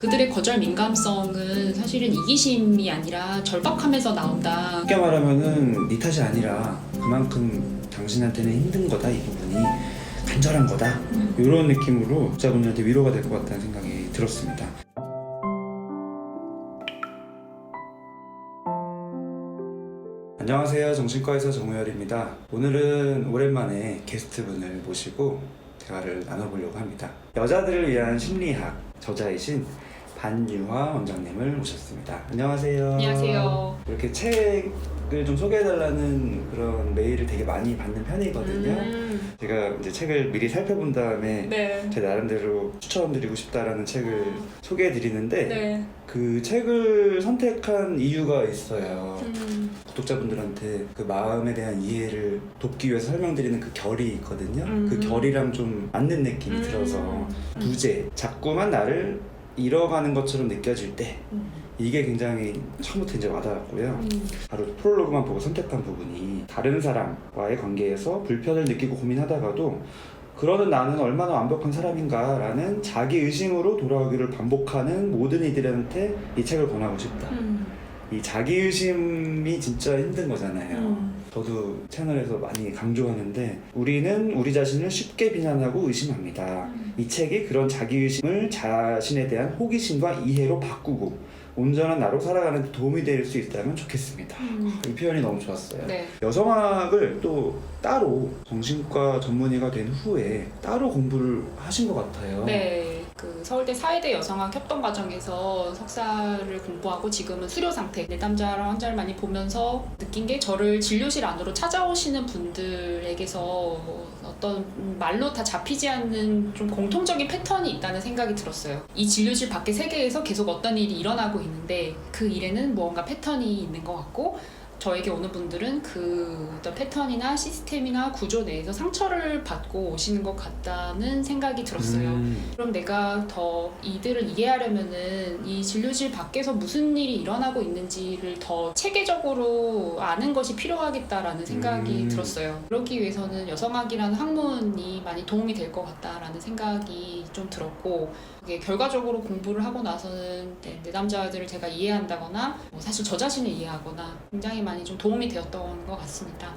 그들의 거절 민감성은 사실은 이기심이 아니라 절박함에서 나온다. 쉽게 말하면은 네 탓이 아니라 그만큼 당신한테는 힘든 거다, 이 부분이 간절한 거다, 이런 느낌으로 독자분들한테 위로가 될 것 같다는 생각이 들었습니다. 안녕하세요, 정신과의사 정우열입니다. 오늘은 오랜만에 게스트분을 모시고 대화를 나눠보려고 합니다. 여자들을 위한 심리학 저자이신 반유화 원장님을 모셨습니다. 안녕하세요. 안녕하세요. 이렇게 책을 좀 소개해달라는 그런 메일을 되게 많이 받는 편이거든요. 제가 이제 책을 미리 살펴본 다음에 네. 제 나름대로 추천드리고 싶다라는 책을 소개해드리는데 네. 그 책을 선택한 이유가 있어요. 구독자분들한테 그 마음에 대한 이해를 돕기 위해서 설명드리는 그 결이 있거든요. 그 결이랑 좀 맞는 느낌이 들어서 부재, 자꾸만 나를 잃어가는 것처럼 느껴질 때 이게 굉장히 처음부터 이제 와닿았고요. 바로 프롤로그만 보고 선택한 부분이 다른 사람과의 관계에서 불편을 느끼고 고민하다가도 그러는 나는 얼마나 완벽한 사람인가 라는 자기의심으로 돌아오기를 반복하는 모든 이들한테 이 책을 권하고 싶다. 이 자기의심이 진짜 힘든 거잖아요. 저도 채널에서 많이 강조하는데 우리는 우리 자신을 쉽게 비난하고 의심합니다. 이 책이 그런 자기의심을 자신에 대한 호기심과 이해로 바꾸고 온전한 나로 살아가는 데 도움이 될 수 있다면 좋겠습니다. 이 표현이 너무 좋았어요. 네. 여성학을 또 따로 정신과 전문의가 된 후에 따로 공부를 하신 것 같아요. 네. 그 서울대 사회대 여성학 협동 과정에서 석사를 공부하고 지금은 수료 상태. 내담자랑 환자를 많이 보면서 느낀 게 저를 진료실 안으로 찾아오시는 분들에게서 어떤 말로 다 잡히지 않는 좀 공통적인 패턴이 있다는 생각이 들었어요. 이 진료실 밖의 세계에서 계속 어떤 일이 일어나고 있는데 그 일에는 무언가 패턴이 있는 것 같고 저에게 오는 분들은 그 어떤 패턴이나 시스템이나 구조 내에서 상처를 받고 오시는 것 같다는 생각이 들었어요. 그럼 내가 더 이들을 이해하려면은 이 진료실 밖에서 무슨 일이 일어나고 있는지를 더 체계적으로 아는 것이 필요하겠다라는 생각이 들었어요. 그러기 위해서는 여성학이라는 학문이 많이 도움이 될 것 같다라는 생각이 좀 들었고 이게 결과적으로 공부를 하고 나서는 내담자들을 제가 이해한다거나 사실 저 자신을 이해하거나 굉장히 많이 좀 도움이 되었던 것 같습니다.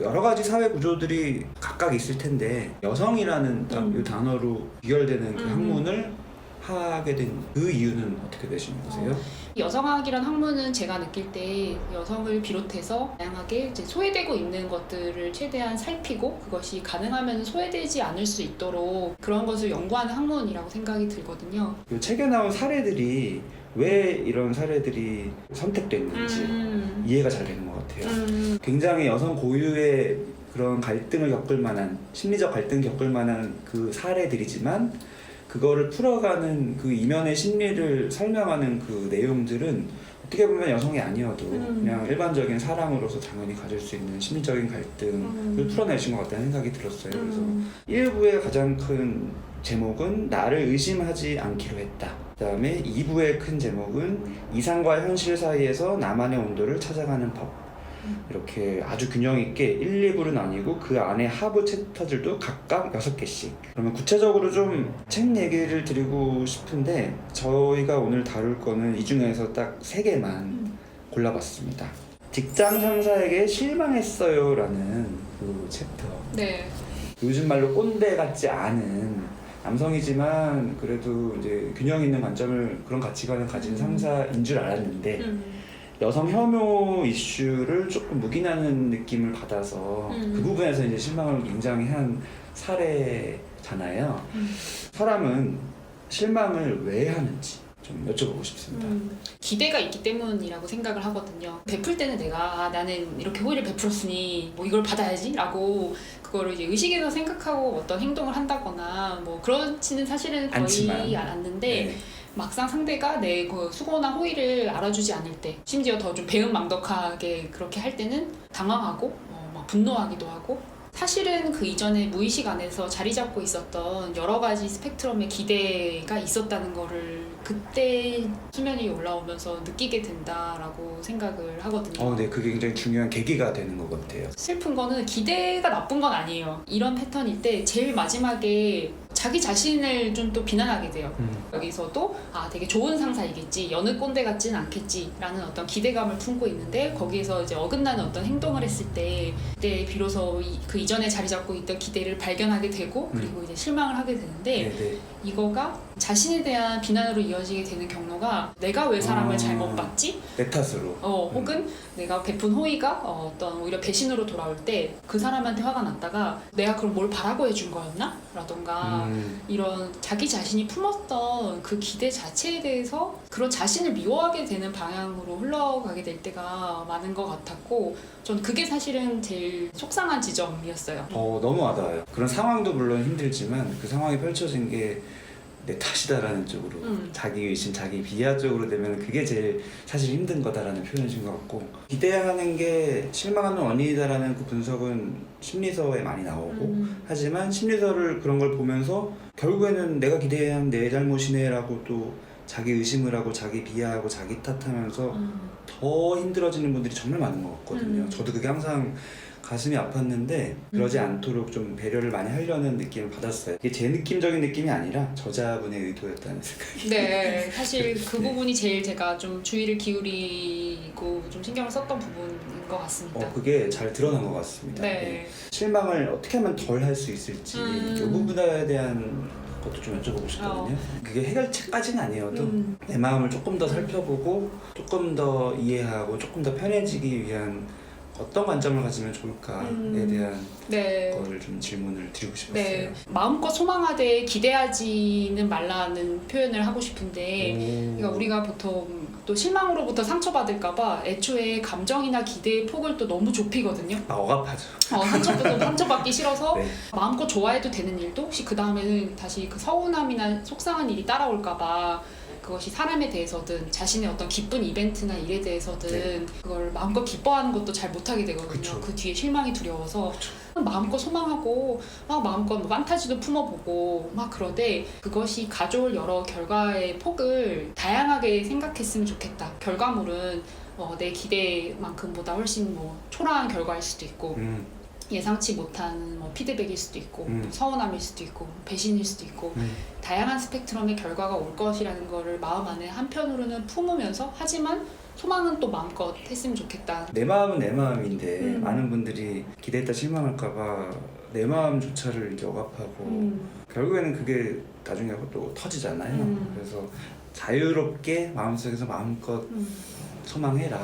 여러 가지 사회 구조들이 각각 있을 텐데 여성이라는 딱 이 단어로 비결되는 그 학문을 하게 된 그 이유는 어떻게 되시는거세요? 여성학이란 학문은 제가 느낄 때 여성을 비롯해서 다양하게 이제 소외되고 있는 것들을 최대한 살피고 그것이 가능하면 소외되지 않을 수 있도록 그런 것을 연구하는 학문이라고 생각이 들거든요. 이 책에 나온 사례들이 왜 이런 사례들이 선택됐는지 이해가 잘 되는 것 같아요. 굉장히 여성 고유의 그런 갈등을 겪을 만한 심리적 갈등을 겪을 만한 그 사례들이지만 그거를 풀어가는 그 이면의 심리를 설명하는 그 내용들은 어떻게 보면 여성이 아니어도 그냥 일반적인 사람으로서 당연히 가질 수 있는 심리적인 갈등을 풀어내신 것 같다는 생각이 들었어요. 그래서 1부의 가장 큰 제목은 나를 의심하지 않기로 했다. 그 다음에 2부의 큰 제목은 이상과 현실 사이에서 나만의 온도를 찾아가는 법. 이렇게 아주 균형 있게 1, 2부는 아니고 그 안에 하부 챕터들도 각각 6개씩. 그러면 구체적으로 좀 책 얘기를 드리고 싶은데 저희가 오늘 다룰 거는 이 중에서 딱 3개만 골라봤습니다. 직장 상사에게 실망했어요 라는 그 챕터. 네. 요즘 말로 꼰대 같지 않은 남성이지만 그래도 이제 균형 있는 관점을 그런 가치관을 가진 상사인 줄 알았는데 여성 혐오 이슈를 조금 묵인하는 느낌을 받아서 그 부분에서 이제 실망을 굉장히 한 사례잖아요. 사람은 실망을 왜 하는지 좀 여쭤보고 싶습니다. 기대가 있기 때문이라고 생각을 하거든요. 베풀 때는 내가 나는 이렇게 호의를 베풀었으니 뭐 이걸 받아야지 라고 그거를 이제 의식에서 생각하고 어떤 행동을 한다거나 뭐 그렇지는 사실은 거의 않았는데 네. 막상 상대가 내 그 수고나 호의를 알아주지 않을 때 심지어 더 좀 배은망덕하게 그렇게 할 때는 당황하고 막 분노하기도 하고 사실은 그 이전에 무의식 안에서 자리 잡고 있었던 여러 가지 스펙트럼의 기대가 있었다는 거를 그때 수면 위에 올라오면서 느끼게 된다라고 생각을 하거든요. 네, 그게 굉장히 중요한 계기가 되는 것 같아요. 슬픈 거는 기대가 나쁜 건 아니에요. 이런 패턴일 때 제일 마지막에 자기 자신을 좀 또 비난하게 돼요. 여기서도 되게 좋은 상사이겠지, 여느 꼰대 같진 않겠지라는 어떤 기대감을 품고 있는데 거기에서 이제 어긋나는 어떤 행동을 했을 때 그때 비로소 그 이전에 자리 잡고 있던 기대를 발견하게 되고 그리고 이제 실망을 하게 되는데 네네. 이거가 자신에 대한 비난으로 이어지게 되는 경로가 내가 왜 사람을 잘못 봤지? 내 탓으로. 혹은 내가 베푼 호의가 어떤 오히려 배신으로 돌아올 때 그 사람한테 화가 났다가 내가 그럼 뭘 바라고 해준 거였나? 라던가 이런 자기 자신이 품었던 그 기대 자체에 대해서 그런 자신을 미워하게 되는 방향으로 흘러가게 될 때가 많은 것 같았고 전 그게 사실은 제일 속상한 지점이었어요. 너무 와닿아요. 그런 상황도 물론 힘들지만 그 상황이 펼쳐진 게 내 탓이다라는 쪽으로 자기 의심, 자기 비하 쪽으로 되면 그게 제일 사실 힘든 거다라는 표현이신 것 같고 기대하는 게 실망하는 원인이다라는 그 분석은 심리서에 많이 나오고 하지만 심리서를 그런 걸 보면서 결국에는 내가 기대한 내 잘못이네라고 또 자기 의심을 하고 자기 비하하고 자기 탓하면서 더 힘들어지는 분들이 정말 많은 것 같거든요. 저도 그게 항상 가슴이 아팠는데 그러지 않도록 좀 배려를 많이 하려는 느낌을 받았어요. 이게 제 느낌적인 느낌이 아니라 저자분의 의도였다는 생각이. 네, 사실 그 부분이 제일 제가 좀 주의를 기울이고 좀 신경을 썼던 부분인 것 같습니다. 그게 잘 드러난 것 같습니다. 네. 실망을 어떻게 하면 덜 할 수 있을지 이 부분에 대한 것도 좀 여쭤보고 싶거든요. 그게 해결책까지는 아니어도 내 마음을 조금 더 살펴보고 조금 더 이해하고 조금 더 편해지기 위한 어떤 관점을 가지면 좋을까에 대한 거를 좀 질문을 드리고 싶었어요. 네, 마음껏 소망하되 기대하지는 말라는 표현을 하고 싶은데 그러니까 우리가 보통 또 실망으로부터 상처받을까봐 애초에 감정이나 기대의 폭을 또 너무 좁히거든요. 억압하죠. 상처받기 싫어서 네. 마음껏 좋아해도 되는 일도 혹시 그 다음에는 다시 그 서운함이나 속상한 일이 따라올까봐 그것이 사람에 대해서든 자신의 어떤 기쁜 이벤트나 일에 대해서든 그걸 마음껏 기뻐하는 것도 잘 못하게 되거든요. 그쵸. 그 뒤에 실망이 두려워서 마음껏 소망하고 막 마음껏 판타지도 품어보고 막 그러되 그것이 가져올 여러 결과의 폭을 다양하게 생각했으면 좋겠다. 결과물은 내 기대만큼보다 훨씬 초라한 결과일 수도 있고 예상치 못한 피드백일 수도 있고 서운함일 수도 있고 배신일 수도 있고 다양한 스펙트럼의 결과가 올 것이라는 거를 마음 안에 한편으로는 품으면서 하지만 소망은 또 마음껏 했으면 좋겠다. 내 마음은 내 마음인데 많은 분들이 기대했다 실망할까봐 내 마음조차를 이제 억압하고 결국에는 그게 나중에 또 터지잖아요. 그래서 자유롭게 마음속에서 마음껏 소망해라.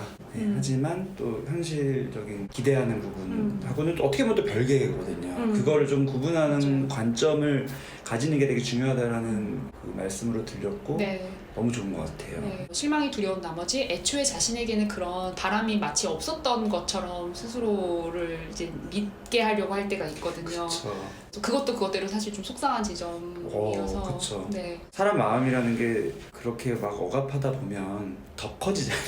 하지만 또 현실적인 기대하는 부분하고는 또 어떻게 보면 또 별개거든요. 그거를 좀 구분하는 관점을 가지는 게 되게 중요하다라는 그 말씀으로 들렸고 네. 너무 좋은 것 같아요. 네. 실망이 두려운 나머지 애초에 자신에게는 그런 바람이 마치 없었던 것처럼 스스로를 이제 믿게 하려고 할 때가 있거든요. 그쵸. 그것도 그것대로 사실 좀 속상한 지점이어서. 그쵸. 네. 사람 마음이라는 게 그렇게 막 억압하다 보면 더 커지잖아요.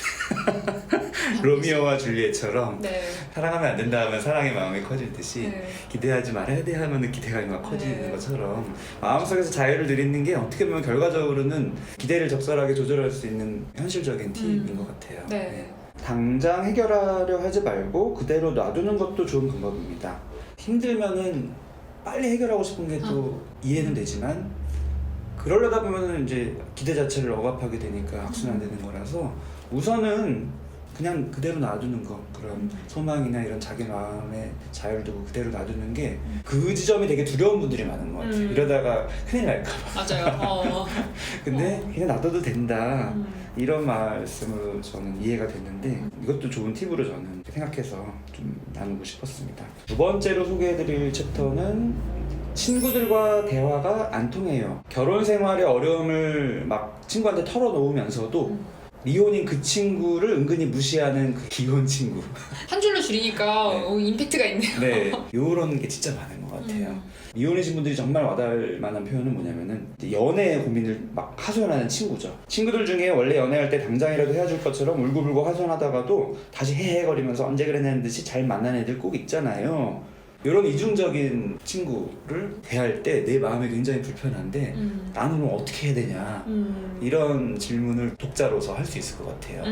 로미오와 줄리엣처럼 네. 사랑하면 안 된다 하면 사랑의 마음이 커지듯이 네. 기대하지 말아야 돼 하면 기대감이 막 커지는 네. 것처럼 마음속에서 자유를 누리는 게 어떻게 보면 결과적으로는 기대를 적절하게 조절할 수 있는 현실적인 팁인 것 같아요. 네. 당장 해결하려 하지 말고 그대로 놔두는 것도 좋은 방법입니다. 힘들면은 빨리 해결하고 싶은 게 또 이해는 되지만 그러려다 보면은 이제 기대 자체를 억압하게 되니까 악순환되는 거라서 우선은 그냥 그대로 놔두는 거, 그런 소망이나 이런 자기 마음의 자유를 두고 그대로 놔두는 게 그 지점이 되게 두려운 분들이 많은 것 같아요. 이러다가 큰일 날까 봐. 맞아요. 근데 그냥 놔둬도 된다. 이런 말씀으로 저는 이해가 됐는데 이것도 좋은 팁으로 저는 생각해서 좀 나누고 싶었습니다. 두 번째로 소개해드릴 챕터는 친구들과 대화가 안 통해요. 결혼 생활의 어려움을 막 친구한테 털어놓으면서도 미혼인 그 친구를 은근히 무시하는 그 기혼 친구. 한 줄로 줄이니까 임팩트가 있네요. 네, 요런 게 진짜 많은 것 같아요. 미혼이신 분들이 정말 와닿을 만한 표현은 뭐냐면은 연애 고민을 막 하소연하는 친구죠. 친구들 중에 원래 연애할 때 당장이라도 헤어질 것처럼 울고불고 하소연하다가도 다시 헤헤거리면서 언제 그랬냐는 듯이 잘 만난 애들 꼭 있잖아요. 이런 이중적인 친구를 대할 때 내 마음이 굉장히 불편한데 나는 그럼 어떻게 해야 되냐 이런 질문을 독자로서 할 수 있을 것 같아요.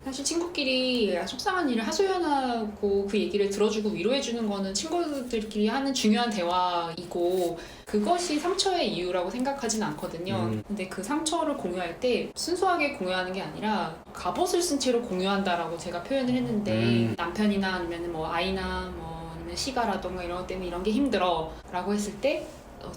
사실 친구끼리 속상한 일을 하소연하고 그 얘기를 들어주고 위로해주는 거는 친구들끼리 하는 중요한 대화이고 그것이 상처의 이유라고 생각하진 않거든요. 근데 그 상처를 공유할 때 순수하게 공유하는 게 아니라 갑옷을 쓴 채로 공유한다라고 제가 표현을 했는데 남편이나 아니면 뭐 아이나 뭐 아니면 시가라던가 이런 것 때문에 이런 게 힘들어 라고 했을 때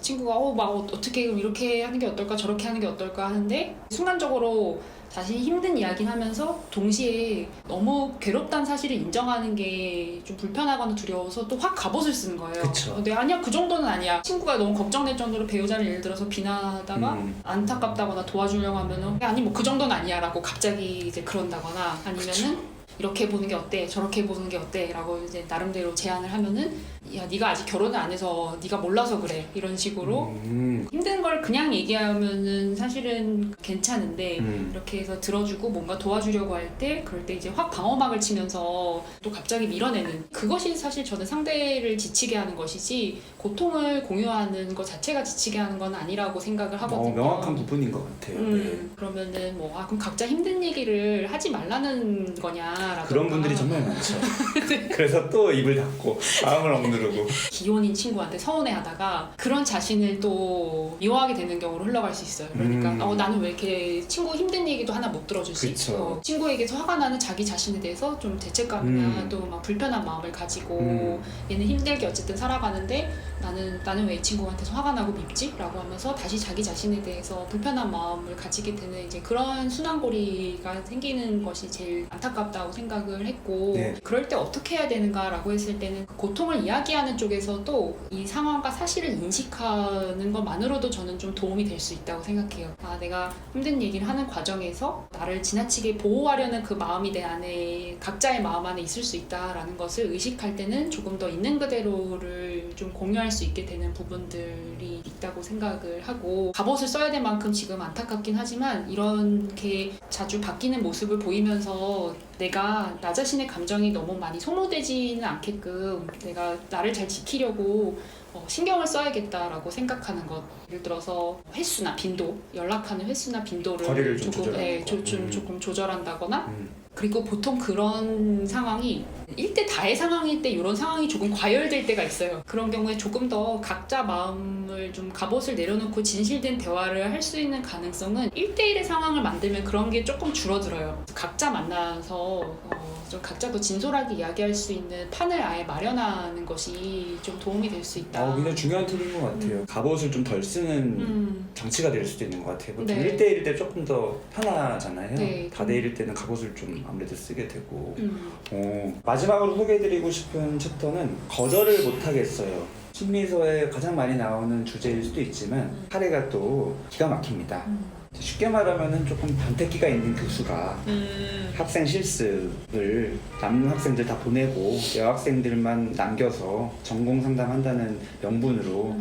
친구가 막 어떻게 이렇게 하는 게 어떨까 저렇게 하는 게 어떨까 하는데 순간적으로 자신이 힘든 이야기를 하면서 동시에 너무 괴롭다는 사실을 인정하는 게 좀 불편하거나 두려워서 또 확 갑옷을 쓰는 거예요. 그쵸. 근데 아니야 그 정도는 아니야. 친구가 너무 걱정될 정도로 배우자를 예를 들어서 비난하다가 안타깝다거나 도와주려고 하면은 아니 뭐 그 정도는 아니야 라고 갑자기 이제 그런다거나 아니면은 그쵸. 이렇게 보는 게 어때? 저렇게 보는 게 어때? 라고 이제 나름대로 제안을 하면은 야 네가 아직 결혼을 안 해서 네가 몰라서 그래 이런 식으로 힘든 걸 그냥 얘기하면은 사실은 괜찮은데 이렇게 해서 들어주고 뭔가 도와주려고 할 때 그럴 때 이제 확 방어막을 치면서 또 갑자기 밀어내는 그것이 사실 저는 상대를 지치게 하는 것이지 고통을 공유하는 것 자체가 지치게 하는 건 아니라고 생각을 하거든요. 명확한 부분인 것 같아요. 네. 그러면은 뭐 그럼 각자 힘든 얘기를 하지 말라는 거냐라든가 그런 분들이 정말 많죠. 그래서 또 입을 닫고 마음을 억누르고 기혼인 친구한테 서운해하다가 그런 자신을 또 미워하게 되는 경우로 흘러갈 수 있어요. 그러니까 나는 왜 이렇게 친구 힘든 얘기도 하나 못 들어주지? 그쵸. 친구에게서 화가 나는 자기 자신에 대해서 좀 죄책감이나 또 막 불편한 마음을 가지고 얘는 힘들게 어쨌든 살아가는데 나는 왜 이 친구한테서 화가 나고 밉지? 라고 하면서 다시 자기 자신에 대해서 불편한 마음을 가지게 되는 이제 그런 순환고리가 생기는 것이 제일 안타깝다고 생각을 했고 네. 그럴 때 어떻게 해야 되는가라고 했을 때는 그 고통을 이야기하는 쪽에서도 이 상황과 사실을 인식하는 것만으로도 저는 좀 도움이 될 수 있다고 생각해요. 내가 힘든 얘기를 하는 과정에서 나를 지나치게 보호하려는 그 마음이 내 안에 각자의 마음 안에 있을 수 있다라는 것을 의식할 때는 조금 더 있는 그대로를 좀 공유할 수 있게 되는 부분들이 있다고 생각을 하고 갑옷을 써야 될 만큼 지금 안타깝긴 하지만 이렇게 자주 바뀌는 모습을 보이면서 내가 나 자신의 감정이 너무 많이 소모되지는 않게끔 내가 나를 잘 지키려고 신경을 써야겠다라고 생각하는 것. 예를 들어서 횟수나 빈도, 연락하는 횟수나 빈도를 거리를 좀 조금, 조절하는 거. 조금 조절한다거나 그리고 보통 그런 상황이 1대 다의 상황일 때 이런 상황이 조금 과열될 때가 있어요. 그런 경우에 조금 더 각자 마음을 좀 갑옷을 내려놓고 진실된 대화를 할 수 있는 가능성은 1대1의 상황을 만들면 그런 게 조금 줄어들어요. 각자 만나서 좀 각자 더 진솔하게 이야기할 수 있는 판을 아예 마련하는 것이 좀 도움이 될 수 있다. 굉장히 중요한 팁인 것 같아요. 갑옷을 좀 덜 쓰는 장치가 될 수도 있는 것 같아요. 보통 네. 1대1일 때 조금 더 편하잖아요. 네. 다대일일 때는 갑옷을 좀 아무래도 쓰게 되고 마지막으로 소개해드리고 싶은 챕터는 거절을 못하겠어요. 심리서에 가장 많이 나오는 주제일 수도 있지만 사례가 또 기가 막힙니다. 쉽게 말하면 조금 변태기가 있는 교수가 학생 실습을 남는 학생들 다 보내고 여학생들만 남겨서 전공 상담한다는 명분으로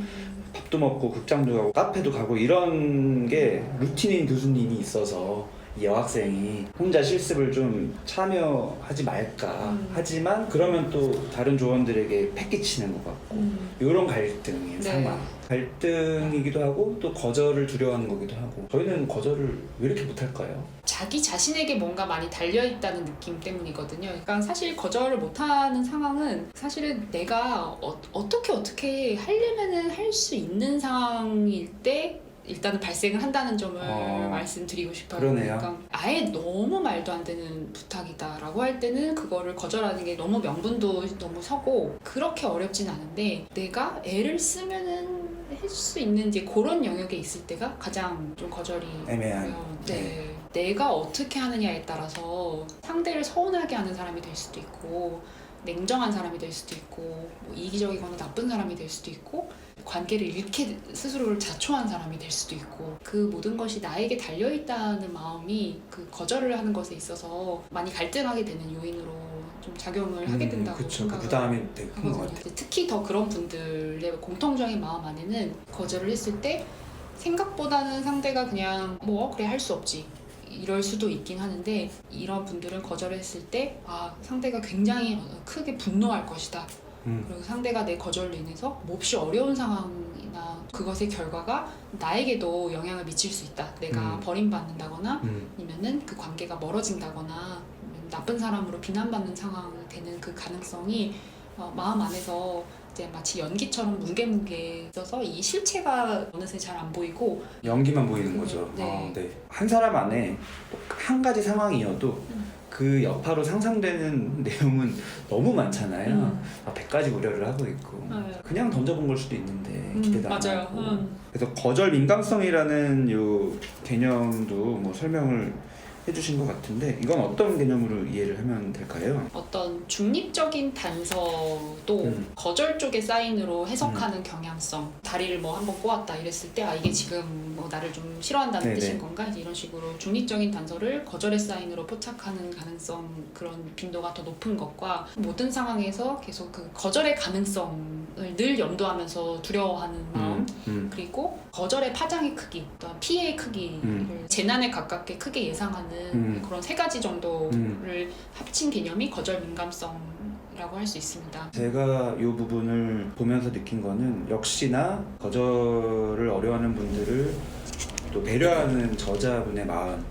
밥도 먹고 극장도 가고 카페도 가고 이런 게 루틴인 교수님이 있어서 이 여학생이 혼자 실습을 좀 참여하지 말까 하지만 그러면 또 다른 조원들에게 패기치는 것 같고 이런 갈등이에요. 네. 상황 갈등이기도 하고 또 거절을 두려워하는 거기도 하고 저희는 거절을 왜 이렇게 못할까요? 자기 자신에게 뭔가 많이 달려있다는 느낌 때문이거든요. 그러니까 사실 거절을 못하는 상황은 사실은 내가 어떻게 하려면은 할 수 있는 상황일 때 일단은 발생을 한다는 점을 말씀드리고 싶어요. 그러네요. 그러니까 아예 너무 말도 안 되는 부탁이다라고 할 때는 그거를 거절하는 게 너무 명분도 너무 서고 그렇게 어렵진 않은데 내가 애를 쓰면은 할 수 있는 이제 그런 영역에 있을 때가 가장 좀 거절이 애매한. 네. 내가 어떻게 하느냐에 따라서 상대를 서운하게 하는 사람이 될 수도 있고 냉정한 사람이 될 수도 있고 뭐 이기적이거나 나쁜 사람이 될 수도 있고 관계를 잃게 스스로를 자초한 사람이 될 수도 있고 그 모든 것이 나에게 달려있다는 마음이 그 거절을 하는 것에 있어서 많이 갈등하게 되는 요인으로 좀 작용을 하게 된다고 그쵸. 그 생각을 부담이 되게 큰 것 하거든요. 같아요. 특히 더 그런 분들의 공통적인 마음 안에는 거절을 했을 때 생각보다는 상대가 그냥 뭐 그래 할 수 없지 이럴 수도 있긴 하는데 이런 분들은 거절했을 때 상대가 굉장히 크게 분노할 것이다 그리고 상대가 내 거절로 인해서 몹시 어려운 상황이나 그것의 결과가 나에게도 영향을 미칠 수 있다. 내가 버림받는다거나 아니면은 그 관계가 멀어진다거나 아니면 나쁜 사람으로 비난받는 상황이 되는 그 가능성이 마음 안에서 이제 마치 연기처럼 뭉게뭉게 있어서 이 실체가 어느새 잘 안 보이고 연기만 보이는 거죠. 네. 네. 한 사람 안에 한 가지 상황이어도 그 여파로 상상되는 내용은 너무 많잖아요. 100가지 우려를 하고 있고 그냥 던져본 걸 수도 있는데 기대도 안 맞아요. 하고. 그래서 거절 민감성이라는 요 개념도 뭐 설명을 해주신 것 같은데 이건 어떤 개념으로 이해를 하면 될까요? 어떤 중립적인 단서도 거절 쪽의 사인으로 해석하는 경향성. 다리를 뭐 한번 꼬았다 이랬을 때 이게 지금 뭐 나를 좀 싫어한다는 네네. 뜻인 건가? 이제 이런 식으로 중립적인 단서를 거절의 사인으로 포착하는 가능성, 그런 빈도가 더 높은 것과 모든 상황에서 계속 그 거절의 가능성을 늘 염두하면서 두려워하는 마음, 그리고 거절의 파장의 크기, 또한 피해의 크기를 재난에 가깝게 크게 예상하는 그런 세 가지 정도를 합친 개념이 거절 민감성이라고 할 수 있습니다. 제가 이 부분을 보면서 느낀 거는 역시나 거절을 어려워하는 분들을 또 배려하는 저자분의 마음,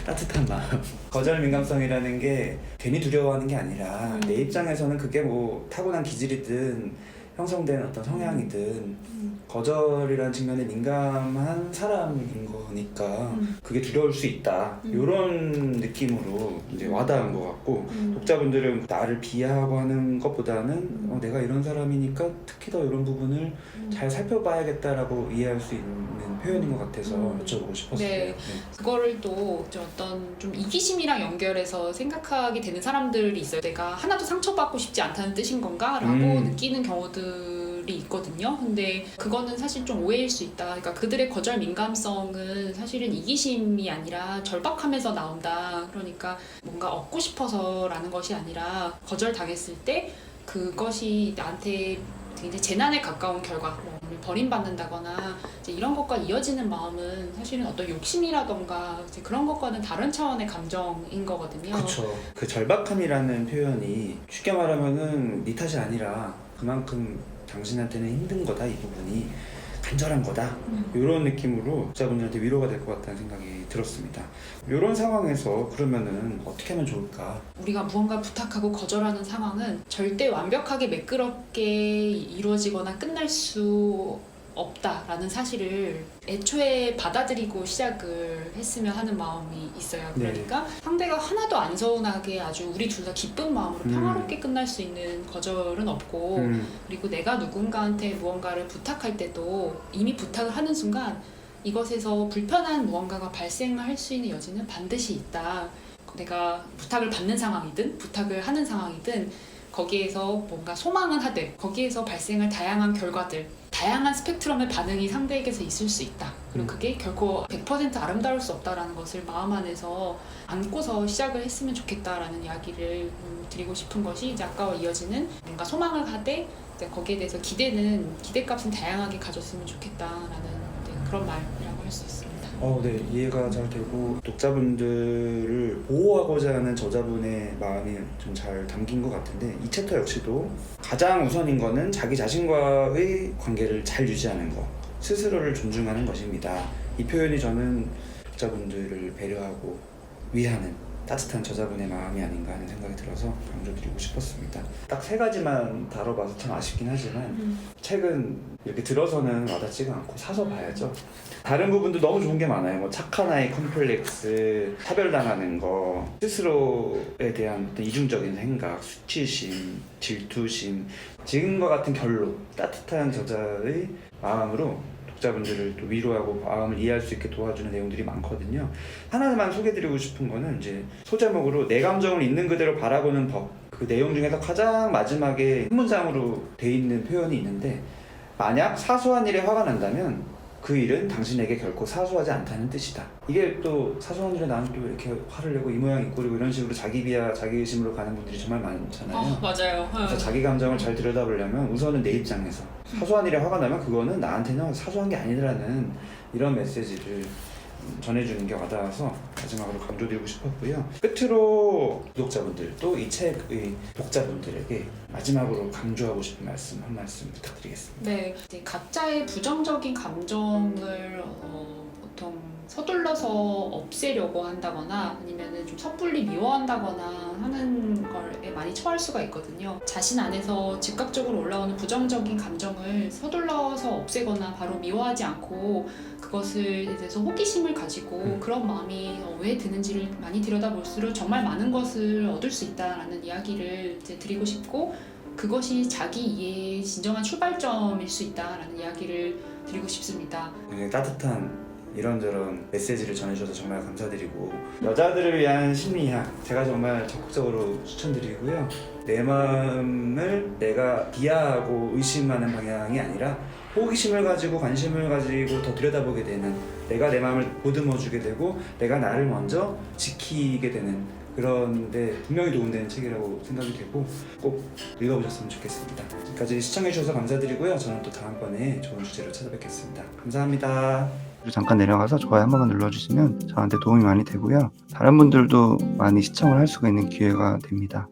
따뜻한 마음. 거절 민감성이라는 게 괜히 두려워하는 게 아니라 내 입장에서는 그게 뭐 타고난 기질이든 형성된 어떤 성향이든 거절이라는 측면에 민감한 사람인 거니까 그게 두려울 수 있다. 이런 느낌으로 이제 와닿은 것 같고 독자분들은 나를 비하하고 하는 것보다는 내가 이런 사람이니까 특히 더 이런 부분을 잘 살펴봐야겠다라고 이해할 수 있는 표현인 것 같아서 여쭤보고 싶었어요. 네. 그거를 또 어떤 좀 이기심이랑 연결해서 생각하게 되는 사람들이 있어요. 내가 하나도 상처받고 싶지 않다는 뜻인 건가? 라고 느끼는 경우들이 있거든요. 근데 그거는 사실 좀 오해일 수 있다. 그러니까 그들의 거절 민감성은 사실은 이기심이 아니라 절박함에서 나온다. 그러니까 뭔가 얻고 싶어서라는 것이 아니라 거절당했을 때 그것이 나한테 굉장히 재난에 가까운 결과, 뭐 버림받는다거나 이제 이런 것과 이어지는 마음은 사실은 어떤 욕심이라던가 이제 그런 것과는 다른 차원의 감정인 거거든요. 그렇죠. 그 절박함이라는 표현이 쉽게 말하면은 네 탓이 아니라 그만큼 당신한테는 힘든 거다, 이 부분이 간절한 거다, 이런 느낌으로 독자분들한테 위로가 될 것 같다는 생각이 들었습니다. 이런 상황에서 그러면은 어떻게 하면 좋을까? 우리가 무언가 부탁하고 거절하는 상황은 절대 완벽하게 매끄럽게 이루어지거나 끝날 수 없다라는 사실을 애초에 받아들이고 시작을 했으면 하는 마음이 있어요. 그러니까 상대가 하나도 안 서운하게 아주 우리 둘 다 기쁜 마음으로 평화롭게 끝날 수 있는 거절은 없고, 그리고 내가 누군가한테 무언가를 부탁할 때도 이미 부탁을 하는 순간 이것에서 불편한 무언가가 발생할 수 있는 여지는 반드시 있다. 내가 부탁을 받는 상황이든 부탁을 하는 상황이든 거기에서 뭔가 소망은 하되 거기에서 발생할 다양한 결과들, 다양한 스펙트럼의 반응이 상대에게서 있을 수 있다. 그리고 그게 결코 100% 아름다울 수 없다라는 것을 마음 안에서 안고서 시작을 했으면 좋겠다라는 이야기를 드리고 싶은 것이 이제 아까와 이어지는 뭔가 소망을 하되 이제 거기에 대해서 기대값은 다양하게 가졌으면 좋겠다라는 그런 말이라고 할 수 있습니다. 네, 이해가 잘 되고 독자분들을 보호하고자 하는 저자분의 마음이 좀 잘 담긴 것 같은데, 이 챕터 역시도 가장 우선인 거는 자기 자신과의 관계를 잘 유지하는 것, 스스로를 존중하는 것입니다. 이 표현이 저는 독자분들을 배려하고 위하는 따뜻한 저자분의 마음이 아닌가 하는 생각이 들어서 강조드리고 싶었습니다. 딱 3가지만 다뤄봐서 참 아쉽긴 하지만 책은 이렇게 들어서는 와닿지가 않고 사서 봐야죠. 다른 부분도 너무 좋은 게 많아요. 뭐 착한 아이 컴플렉스, 차별당하는 거, 스스로에 대한 어떤 이중적인 생각, 수치심, 질투심, 지금과 같은 결로 따뜻한 저자의 마음으로 독자분들을 또 위로하고 마음을 이해할 수 있게 도와주는 내용들이 많거든요. 하나만 소개드리고 싶은 거는 이제 소제목으로 내 감정을 있는 그대로 바라보는 법, 그 내용 중에서 가장 마지막에 한 문장으로 돼 있는 표현이 있는데, 만약 사소한 일에 화가 난다면 그 일은 당신에게 결코 사소하지 않다는 뜻이다. 이게 또 사소한 일에 나는 또 이렇게 화를 내고 이 모양 이 꼴이고 이런 식으로 자기 비하, 자기 의심으로 가는 분들이 정말 많잖아요. 맞아요. 그래서 자기 감정을 잘 들여다보려면 우선은 내 입장에서 사소한 일에 화가 나면 그거는 나한테는 사소한 게 아니라는 이런 메시지를 전해주는 게 와닿아서 마지막으로 강조드리고 싶었고요. 끝으로 구독자분들 또 이 책의 독자분들에게 마지막으로 강조하고 싶은 말씀 한 말씀 부탁드리겠습니다. 네, 이제 각자의 부정적인 감정을 보통 서둘러서 없애려고 한다거나 아니면은 좀 섣불리 미워한다거나 하는 걸에 많이 처할 수가 있거든요. 자신 안에서 즉각적으로 올라오는 부정적인 감정을 서둘러서 없애거나 바로 미워하지 않고 그것을 대해서 호기심을 가지고 그런 마음이 왜 드는지를 많이 들여다볼수록 정말 많은 것을 얻을 수 있다라는 이야기를 이제 드리고 싶고, 그것이 자기 이해의 진정한 출발점일 수 있다라는 이야기를 드리고 싶습니다. 굉장히 따뜻한 이런저런 메시지를 전해주셔서 정말 감사드리고, 여자들을 위한 심리학 제가 정말 적극적으로 추천드리고요. 내 마음을 내가 비하하고 의심하는 방향이 아니라 호기심을 가지고 관심을 가지고 더 들여다보게 되는, 내가 내 마음을 보듬어주게 되고 내가 나를 먼저 지키게 되는 그런데 분명히 도움되는 책이라고 생각이 되고 꼭 읽어보셨으면 좋겠습니다. 지금까지 시청해주셔서 감사드리고요. 저는 또 다음번에 좋은 주제로 찾아뵙겠습니다. 감사합니다. 잠깐 내려가서 좋아요 한 번만 눌러주시면 저한테 도움이 많이 되고요. 다른 분들도 많이 시청을 할 수가 있는 기회가 됩니다.